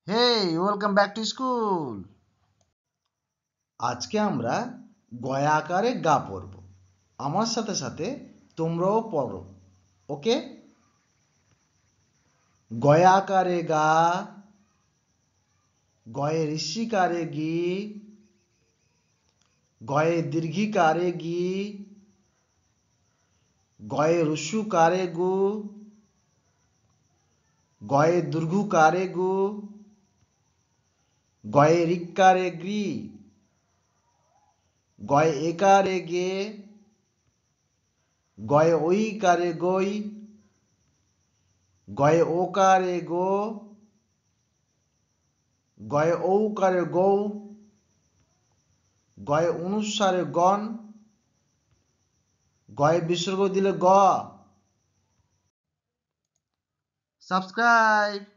Hey, welcome back to school. আজকে আমরা গয়া আকারে গা পড়ব। আমার সাথে সাথে তোমরাও পড়ো, ওকে? গয়া আকারে গা, গয়ে ঋষিকারে গি, গয়ে দীর্ঘিকারে গি, গয়ে রুসুকারে গু, গয়ে দুর্ঘুকারে গু, গয়ে রিক্কারে গ্রি, গয়ে একারে গে, গয়ে ঐকারে গই, গয়ে ওকারে গো, গয়ে ঔকারে গৌ, গয়ে অনুসারে গণ, গয়ে বিসর্গ দিলে গ। সাবস্ক্রাইব।